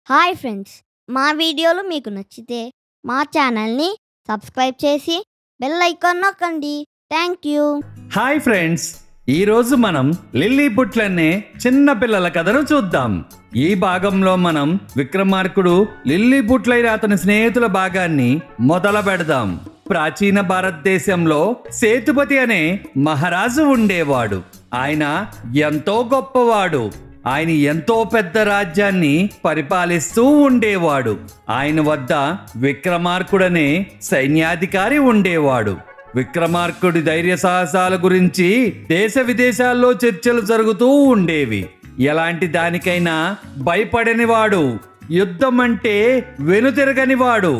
Hi friends, మా వీడియోలు మీకు నచ్చితే మా ఛానల్ని సబ్స్క్రైబ్ చేసి బెల్ ఐకాన్ నొక్కండి. Thank you. హాయ్ ఫ్రెండ్స్, ఈరోజు మనం లిల్లీ పుట్లనే చిన్న పిల్లల కథను చూద్దాం. ఈ భాగంలో మనం విక్రమార్కుడు లిల్లీ పుట్లైన అతని స్నేహితుల భాగాన్ని మొదలు పెడదాం. ప్రాచీన భారతదేశంలో సేతుపతి అనే మహారాజు ఉండేవాడు. ఆయన ఎంతో గొప్పవాడు. ఆయన ఎంతో పెద్ద రాజ్యాన్ని పరిపాలిస్తూ ఉండేవాడు. ఆయన వద్ద విక్రమార్కుడనే సైన్యాధికారి ఉండేవాడు. విక్రమార్కుడి ధైర్య సాహసాల గురించి దేశ విదేశాల్లో చర్చలు జరుగుతూ ఉండేవి. ఎలాంటి దానికైనా భయపడనివాడు, యుద్ధం అంటే వెనుతిరగనివాడు.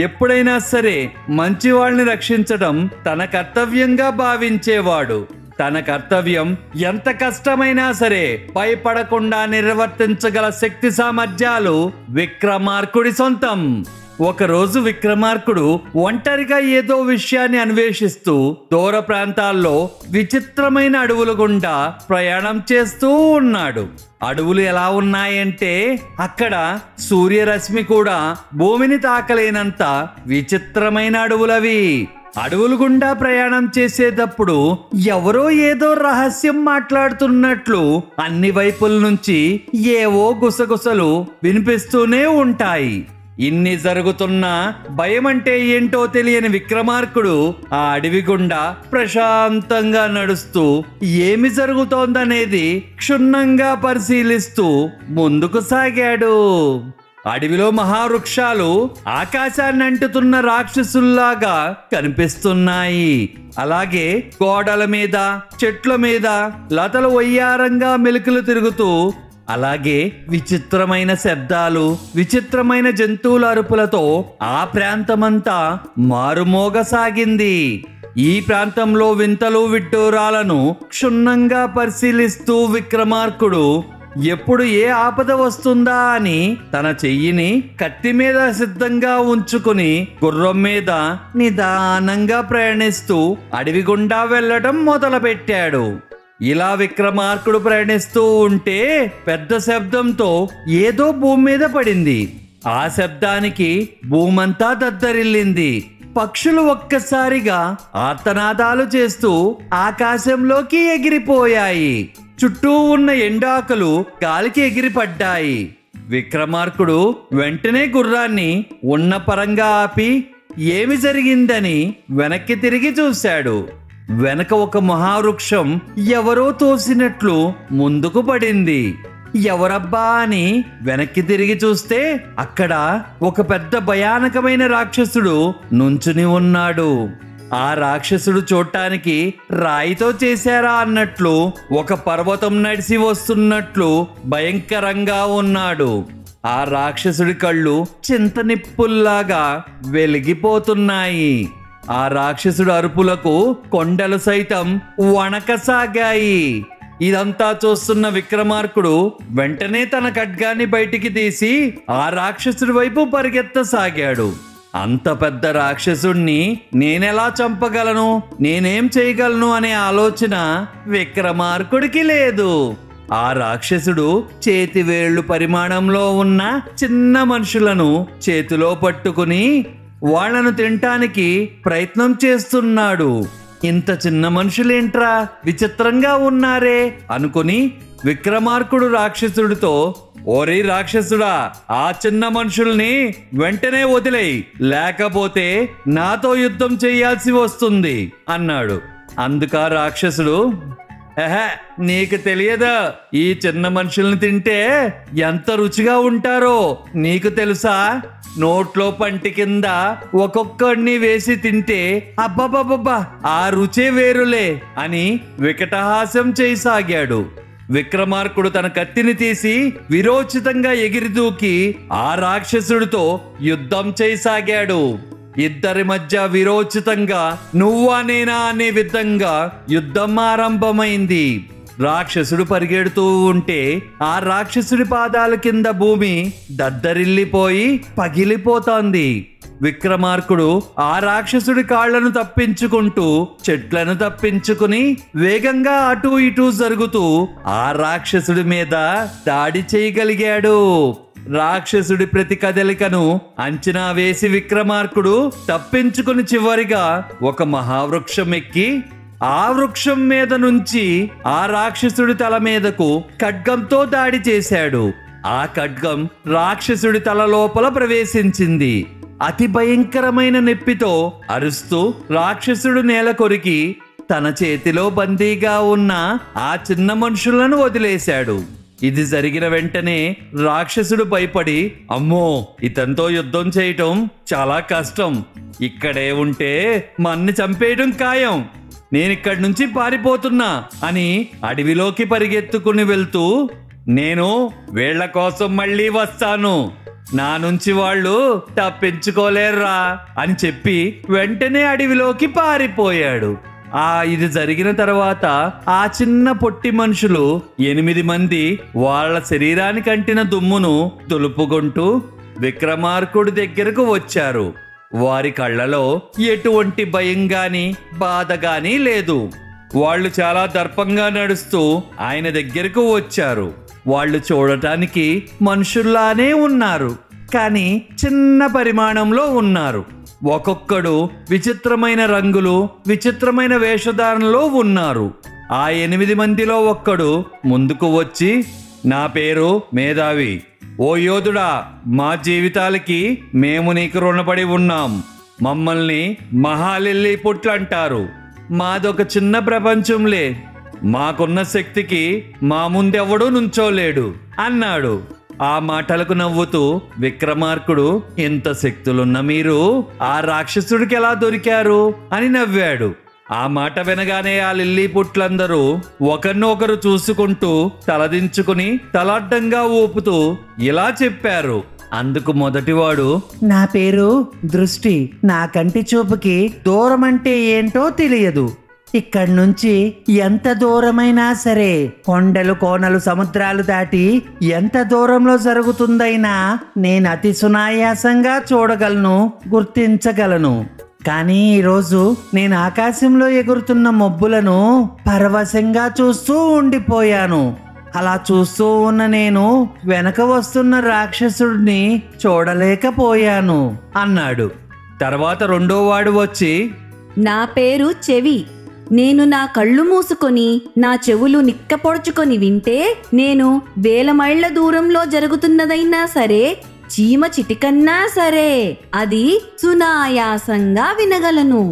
ఎప్పుడైనా సరే మంచి వాళ్ళని రక్షించడం తన కర్తవ్యంగా భావించేవాడు. తన కర్తవ్యం ఎంత కష్టమైనా సరే భయపడకుండా నిర్వర్తించగల శక్తి సామర్థ్యాలు విక్రమార్కుడి సొంతం. ఒకరోజు విక్రమార్కుడు ఒంటరిగా ఏదో విషయాన్ని అన్వేషిస్తూ దూర ప్రాంతాల్లో విచిత్రమైన అడవుల గుండా ప్రయాణం చేస్తూ ఉన్నాడు. అడవులు ఎలా ఉన్నాయంటే అక్కడ సూర్యరశ్మి కూడా భూమిని తాకలేనంత విచిత్రమైన అడవులవి. అడవులు గుండా ప్రయాణం చేసేటప్పుడు ఎవరో ఏదో రహస్యం మాట్లాడుతున్నట్లు అన్ని వైపుల నుంచి ఏవో గుసగుసలు వినిపిస్తూనే ఉంటాయి. ఇన్ని జరుగుతున్నా భయం అంటే ఏంటో తెలియని విక్రమార్కుడు ఆ అడవి గుండా ప్రశాంతంగా నడుస్తూ ఏమి జరుగుతోందనేది క్షుణ్ణంగా పరిశీలిస్తూ ముందుకు సాగాడు. అడవిలో మహావృక్షాలు ఆకాశాన్ని అంటుతున్న రాక్షసుల్లాగా కనిపిస్తున్నాయి. అలాగే గోడల మీద, చెట్ల మీద లతలు వయ్యారంగా మెలికలు తిరుగుతూ, అలాగే విచిత్రమైన శబ్దాలు, విచిత్రమైన జంతువుల అరుపులతో ఆ ప్రాంతమంతా మారుమోగసాగింది. ఈ ప్రాంతంలో వింతలు విడ్డూరాలను క్షుణ్ణంగా పరిశీలిస్తూ విక్రమార్కుడు ఎప్పుడు ఏ ఆపద వస్తుందా అని తన చెయ్యిని కత్తి మీద సిద్ధంగా ఉంచుకుని గుర్రం మీద నిదానంగా ప్రయాణిస్తూ అడవి గుండా వెళ్ళడం మొదలుపెట్టాడు. ఇలా విక్రమార్కుడు ప్రయాణిస్తూ ఉంటే పెద్ద శబ్దంతో ఏదో భూమి మీద పడింది. ఆ శబ్దానికి భూమంతా దద్దరిల్లింది. పక్షులు ఒక్కసారిగా ఆర్తనాదాలు చేస్తూ ఆకాశంలోకి ఎగిరిపోయాయి. చుట్టూ ఉన్న ఎండాకులు గాలికి ఎగిరిపడ్డాయి. విక్రమార్కుడు వెంటనే గుర్రాన్ని ఉన్న పరంగా ఆపి ఏమి జరిగిందని వెనక్కి తిరిగి చూశాడు. వెనక ఒక మహావృక్షం ఎవరో తోసినట్లు ముందుకు పడింది. ఎవరబ్బా అని వెనక్కి తిరిగి చూస్తే అక్కడ ఒక పెద్ద భయానకమైన రాక్షసుడు నుంచుని ఉన్నాడు. ఆ రాక్షసుడు చూడటానికి రాయితో చేశారా అన్నట్లు ఒక పర్వతం నడిచి వస్తున్నట్లు భయంకరంగా ఉన్నాడు. ఆ రాక్షసుడి కళ్ళు చింతనిప్పుల్లాగా వెలిగిపోతున్నాయి. ఆ రాక్షసుడు అరుపులకు కొండలు సైతం వణకసాగాయి. ఇదంతా చూస్తున్న విక్రమార్కుడు వెంటనే తన ఖడ్గాన్ని బయటికి తీసి ఆ రాక్షసుడి వైపు పరిగెత్తసాగాడు. అంత పెద్ద రాక్షసుణ్ణి నేనెలా చంపగలను, నేనేం చేయగలను అనే ఆలోచన విక్రమార్కుడికి లేదు. ఆ రాక్షసుడు చేతివేళ్లు పరిమాణంలో ఉన్న చిన్న మనుషులను చేతిలో పట్టుకుని వాళ్లను తినటానికి ప్రయత్నం చేస్తున్నాడు. ఇంత చిన్న మనుషులేంట్రా, విచిత్రంగా ఉన్నారే అనుకుని విక్రమార్కుడు రాక్షసుడితో, ఓరి రాక్షసుడా, ఆ చిన్న మనుషుల్ని వెంటనే వదిలేయ్, లేకపోతే నాతో యుద్ధం చేయాల్సి వస్తుంది అన్నాడు. అందుకా రాక్షసుడు, నీకు తెలియదా, ఈ చిన్న మనుషుల్ని తింటే ఎంత రుచిగా ఉంటారో నీకు తెలుసా? నోట్లో పంటి కింద ఒక్కొక్కడిని వేసి తింటే అబ్బబ్బబ్బా ఆ రుచే వేరులే అని వికటహాస్యం చేయసాగాడు. విక్రమార్కుడు తన కత్తిని తీసి విరోచితంగా ఎగిరిదూకి ఆ రాక్షసుడితో యుద్ధం చేయసాగాడు. ఇద్దరి మధ్య విరోచితంగా నువ్వా నేనా అనే విధంగా యుద్ధం ఆరంభమైంది. రాక్షసుడు పరిగెడుతూ ఉంటే ఆ రాక్షసుడి పాదాల కింద భూమి దద్దరిల్లిపోయి పగిలిపోతోంది. విక్రమార్కుడు ఆ రాక్షసుడి కాళ్లను తప్పించుకుంటూ చెట్లను తప్పించుకుని వేగంగా అటూ ఇటూ జరుగుతూ ఆ రాక్షసుడి మీద దాడి చేయగలిగాడు. రాక్షసుడి ప్రతి కదలికను అంచనా వేసి విక్రమార్కుడు తప్పించుకుని చివరిగా ఒక మహావృక్షం ఎక్కి ఆ వృక్షం మీద నుంచి ఆ రాక్షసుడి తల మీదకు ఖడ్గంతో దాడి చేశాడు. ఆ ఖడ్గం రాక్షసుడి తల లోపల ప్రవేశించింది. అతి భయంకరమైన నొప్పితో అరుస్తూ రాక్షసుడు నేల కొరికి తన చేతిలో బందీగా ఉన్న ఆ చిన్న మనుషులను వదిలేశాడు. ఇది జరిగిన వెంటనే రాక్షసుడు భయపడి, అమ్మో, ఇతనితో యుద్ధం చేయటం చాలా కష్టం, ఇక్కడే ఉంటే మన్ని చంపేయడం ఖాయం, నేనిక్కడి నుంచి పారిపోతున్నా అని అడవిలోకి పరిగెత్తుకుని వెళ్తూ, నేను వీళ్ల కోసం మళ్ళీ వస్తాను, నా నుంచి వాళ్ళు తప్పించుకోలేర్రా అని చెప్పి వెంటనే అడవిలోకి పారిపోయాడు. ఇది జరిగిన తర్వాత ఆ చిన్న పొట్టి మనుషులు 8 మంది వాళ్ళ శరీరానికి అంటిన దుమ్మును దులుపుకుంటూ విక్రమార్కుడి దగ్గరకు వచ్చారు. వారి కళ్ళలో ఎటువంటి భయం గాని బాధ గాని లేదు. వాళ్ళు చాలా దర్పంగా నడుస్తూ ఆయన దగ్గరకు వచ్చారు. వాళ్ళు చూడటానికి మనుషుల్లానే ఉన్నారు, కానీ చిన్న పరిమాణంలో ఉన్నారు. ఒక్కొక్కడు విచిత్రమైన రంగులు, విచిత్రమైన వేషధారణలో ఉన్నారు. ఆ 8 మందిలో ఒక్కడు ముందుకు వచ్చి, నా పేరు మేధావి, ఓ యోధుడా, మా జీవితాలకి మేము నీకు రుణపడి ఉన్నాం, మమ్మల్ని మహాలిల్లీ పుట్లంటారు, మాదొక చిన్న ప్రపంచంలే, మాకున్న శక్తికి మా ముందెవడూ నుంచోలేడు అన్నాడు. ఆ మాటలకు నవ్వుతూ విక్రమార్కుడు, ఇంత శక్తులున్న మీరు ఆ రాక్షసుడికి ఎలా దొరికారు అని నవ్వాడు. ఆ మాట వినగానే ఆ లిల్లీ పుట్లందరూ ఒకరినొకరు చూసుకుంటూ తలదించుకుని తలడ్డంగా ఊపుతూ ఇలా చెప్పారు. అందుకు మొదటివాడు, నా పేరు దృష్టి, నా కంటి చూపుకి దూరం అంటే ఏంటో తెలియదు, ఇక్కడి నుంచి ఎంత దూరమైనా సరే, కొండలు కోనలు సముద్రాలు దాటి ఎంత దూరంలో జరుగుతుందైనా నేను అతి సునాయాసంగా చూడగలను, గుర్తించగలను. కానీ ఈరోజు నేను ఆకాశంలో ఎగురుతున్న మబ్బులను పరవశంగా చూస్తూ ఉండిపోయాను. అలా చూస్తూ ఉన్న నేను వెనక వస్తున్న రాక్షసుడిని చూడలేకపోయాను అన్నాడు. తర్వాత రెండోవాడు వచ్చి, నా పేరు చెవి, నేను నా కళ్ళు మూసుకొని నా చెవులు నిక్కపొడుచుకొని వింటే నేను వేల మైళ్ళ దూరంలో జరుగుతున్నదైనా సరే, చీమ చిటికన్నా సరే అది సునాయాసంగా వినగలను.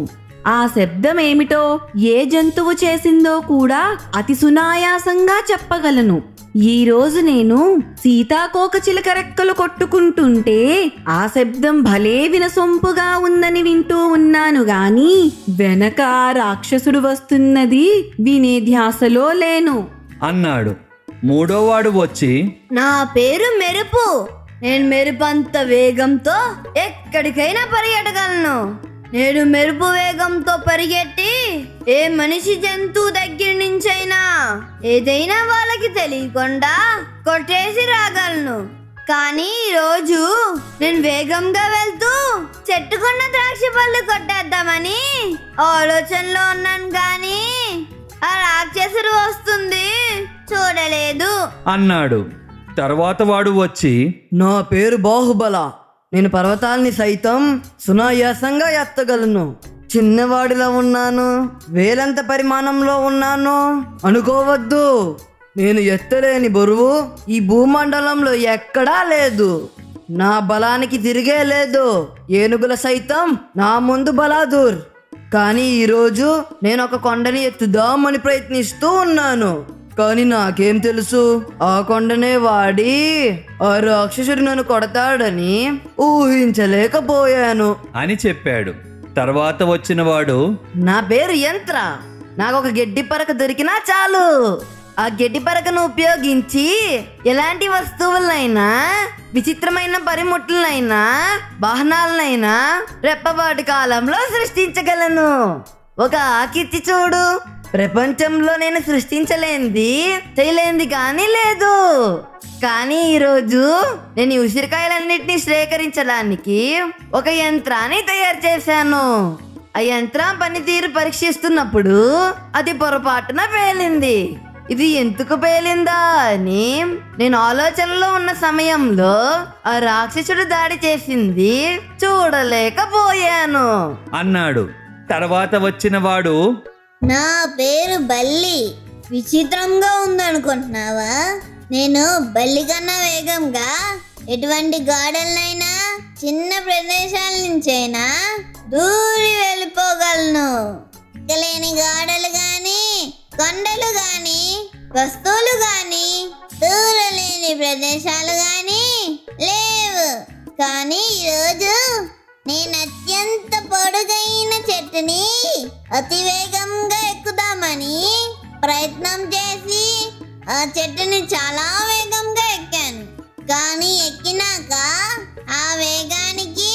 ఆ శబ్దం ఏమిటో, ఏ జంతువు చేసిందో కూడా అతి సునాయాసంగా చెప్పగలను. ఈ రోజు నేను సీతాకోకచిలుక రెక్కలు కొట్టుకుంటుంటే ఆ శబ్దం భలే వినసొంపుగా ఉందని వింటూ ఉన్నాను గాని వెనక రాక్షసుడు వస్తున్నది వినే ధ్యాసలో లేను అన్నాడు. మూడోవాడు వచ్చి, నా పేరు మెరుపు, నేను మెరుపంత వేగంతో ఎక్కడికైనా పరిగెట్టగలను. నేను మెరుపు వేగంతో పరిగెట్టి ఏ మనిషి జంతువు దగ్గర నుంచైనా ఏదైనా వాళ్ళకి తెలియకుండా కొట్టేసి రాగలను. కానీ ఈరోజు నేను వేగంగా వెళ్తూ చెట్టుకున్న ద్రాక్ష పళ్ళు కొట్టేద్దామని ఆలోచనలో ఉన్నాను, కానీ ఆ రాక్షసుడు వస్తుంది చూడలేదు అన్నాడు. తర్వాత వాడు వచ్చి, నా పేరు బాహుబల, నేను పర్వతాల్ని సైతం సునాయాసంగా ఎత్తగలను. చిన్నవాడిలా ఉన్నాను, వేలంత పరిమాణంలో ఉన్నాను అనుకోవద్దు. నేను ఎత్తలేని బరువు ఈ భూమండలంలో ఎక్కడా లేదు. నా బలానికి తిరిగే లేదు. ఏనుగుల సైతం నా ముందు బలాదూర్. కానీ ఈరోజు నేను ఒక కొండని ఎత్తుదామని ప్రయత్నిస్తూ ఉన్నాను. కానీ నాకేం తెలుసు, ఆ కొండనే వాడి ఆ రాక్షసుడు నన్ను కొడతాడని ఊహించలేకపోయాను అని చెప్పాడు. తర్వాత వచ్చిన వాడు, నా పేరు యంత్ర, నాకు ఒక గడ్డి పరక దొరికినా చాలు. ఆ గడ్డి పరకను ఉపయోగించి ఎలాంటి వస్తువులైనా, విచిత్రమైన పరిముట్లనైనా, వాహనాలనైనా రెప్పపాటి కాలంలో సృష్టించగలను. ఒక ఆకిచ్చి చూడు, ప్రపంచంలో నేను సృష్టించలేంది చేయలేంది కానీ లేదు. కానీ ఈరోజు నేను ఈ ఉసిరికాయలన్నిటినీ సేకరించడానికి ఒక యంత్రాన్ని తయారు చేశాను. ఆ యంత్రం పనితీరు పరీక్షిస్తున్నప్పుడు అది పొరపాటున పేలింది. ఇది ఎందుకు పేలిందా అని నేను ఆలోచనలో ఉన్న సమయంలో ఆ రాక్షసుడు దాడి చేసింది చూడలేకపోయాను అన్నాడు. తర్వాత వచ్చిన వాడు, నా పేరు బల్లి. విచిత్రంగా ఉందనుకుంటున్నావా? నేను బల్లి కన్నా వేగంగా ఎటువంటి గాడులనైనా చిన్న ప్రదేశాల నుంచైనా దూరి వెళ్ళిపోగలను. ఎక్కలేని గాడలు గాని, కొండలు గాని, వస్తువులు గాని, దూరలేని ప్రదేశాలు గాని లేవు. కానీ ఈరోజు నేను అత్యంత పొడుగైన చెట్టుని అతి వేగంగా ఎక్కుదామని ప్రయత్నం చేసి ఆ చెట్టుని చాలా వేగంగా ఎక్కాను. కానీ ఎక్కినాక ఆ వేగానికి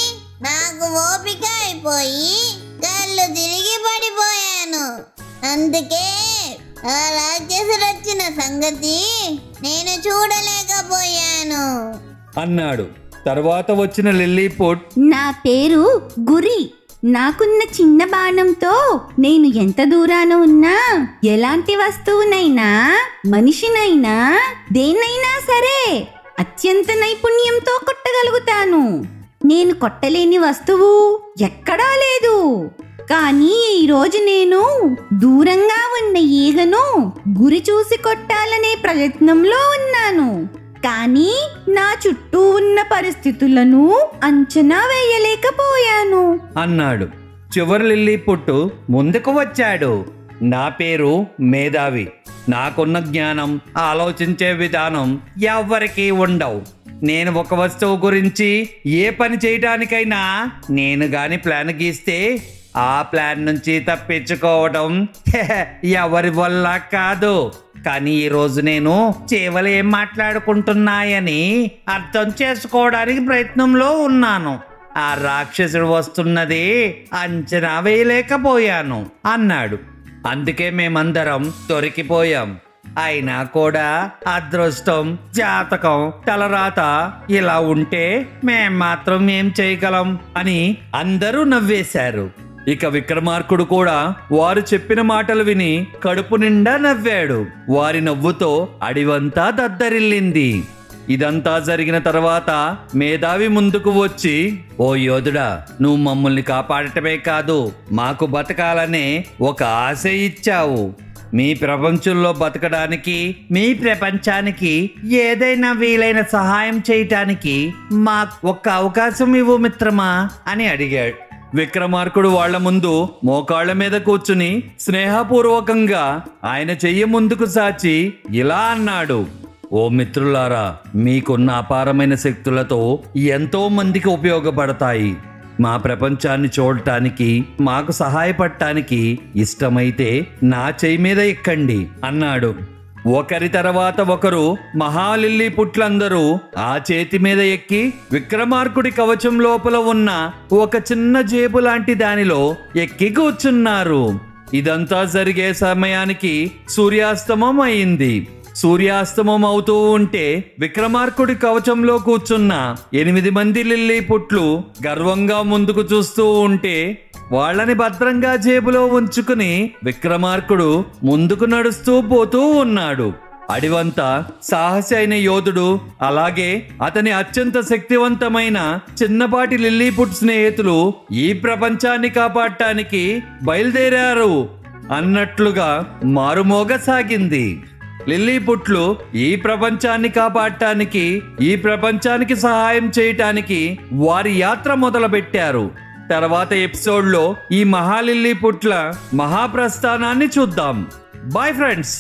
నాకు ఓపిక అయిపోయి కళ్ళు తిరిగి పడిపోయాను. అందుకే ఆ రాక్షసుడు వచ్చిన సంగతి నేను చూడలేకపోయాను అన్నాడు. తర్వాత వచ్చిన లిల్లీపుట్, నా పేరు గురి. నాకున్న చిన్న బాణంతో నేను ఎంత దూరాన ఉన్నా ఎలాంటి వస్తువునైనా, మనిషినైనా, దేన్నైనా సరే అత్యంత నైపుణ్యంతో కొట్టగలుగుతాను. నేను కొట్టలేని వస్తువు ఎక్కడా లేదు. కానీ ఈరోజు నేను దూరంగా ఉన్న ఈగను గురి చూసి కొట్టాలనే ప్రయత్నంలో ఉన్నాను. కానీ నా చుట్టూ ఉన్న పరిస్థితులను అంచనా వేయలేకపోయాను అన్నాడు. చివరి లిల్లీపుట్ ముందుకు వచ్చాడు. నా పేరు మేధావి. నాకున్న జ్ఞానం, ఆలోచించే విధానం ఎవ్వరికీ ఉండవు. నేను ఒక వస్తువు గురించి ఏ పని చేయటానికైనా నేను గాని ప్లాన్ గీస్తే ఆ ప్లాన్ నుంచి తప్పించుకోవడం ఎవరి వల్ల కాదు. కానీ ఈరోజు నేను చేవలు ఏం మాట్లాడుకుంటున్నాయని అర్థం చేసుకోవడానికి ప్రయత్నంలో ఉన్నాను. ఆ రాక్షసుడు వస్తున్నది అంచనా వేయలేకపోయాను అన్నాడు. అందుకే మేమందరం దొరికిపోయాం. అయినా కూడా అదృష్టం, జాతకం, తలరాత ఇలా ఉంటే మేం మాత్రం ఏం చేయగలం అని అందరూ నవ్వేశారు. ఇక విక్రమార్కుడు కూడా వారు చెప్పిన మాటలు విని కడుపు నిండా నవ్వాడు. వారి నవ్వుతో అడివంతా దద్దరిల్లింది. ఇదంతా జరిగిన తర్వాత మేధావి ముందుకు వచ్చి, ఓ యోధుడా, నువ్వు మమ్మల్ని కాపాడటమే కాదు, మాకు బతకాలనే ఒక ఆశ ఇచ్చావు. మీ ప్రపంచంలో బతకడానికి, మీ ప్రపంచానికి ఏదైనా వీలైన సహాయం చేయటానికి మాకు ఒక్క అవకాశం ఇవ్వు మిత్రమా అని అడిగాడు. విక్రమార్కుడు వాళ్ల ముందు మోకాళ్ల మీద కూర్చుని స్నేహపూర్వకంగా ఆయన చెయ్యి ముందుకు సాచి ఇలా అన్నాడు, ఓ మిత్రులారా, మీకున్న అపారమైన శక్తులతో ఎంతో మందికి ఉపయోగపడతాయి. మా ప్రపంచాన్ని చూడటానికి, మాకు సహాయపడటానికి ఇష్టమైతే నా చెయ్యి మీద ఎక్కండి అన్నాడు. ఒకరి తర్వాత ఒకరు మహాలిల్లీపుట్లందరూ ఆ చేతి మీద ఎక్కి విక్రమార్కుడి కవచం లోపల ఉన్న ఒక చిన్న జేబు లాంటి దానిలో ఎక్కి కూర్చున్నారు. ఇదంతా జరిగే సమయానికి సూర్యాస్తమం అయింది. సూర్యాస్తమం అవుతూ ఉంటే విక్రమార్కుడి కవచంలో కూర్చున్న 8 మంది లిల్లీపుట్లు గర్వంగా ముందుకు చూస్తూ ఉంటే వాళ్ళని భద్రంగా జేబులో ఉంచుకుని విక్రమార్కుడు ముందుకు నడుస్తూ పోతూ ఉన్నాడు. అడివంతా సాహసి అయిన యోధుడు, అలాగే అతని అత్యంత శక్తివంతమైన చిన్నపాటి లిల్లీపుట్ స్నేహితులు ఈ ప్రపంచాన్ని కాపాడటానికి బయలుదేరారు అన్నట్లుగా మారుమోగసాగింది. లిల్లీపుట్లు ఈ ప్రపంచాన్ని కాపాడటానికి, ఈ ప్రపంచానికి సహాయం చేయటానికి వారి యాత్ర మొదలుపెట్టారు. తర్వాత ఎపిసోడ్లో ఈ మహాలిల్లీపుట్ల మహాప్రస్థానాన్ని చూద్దాం. Bye friends.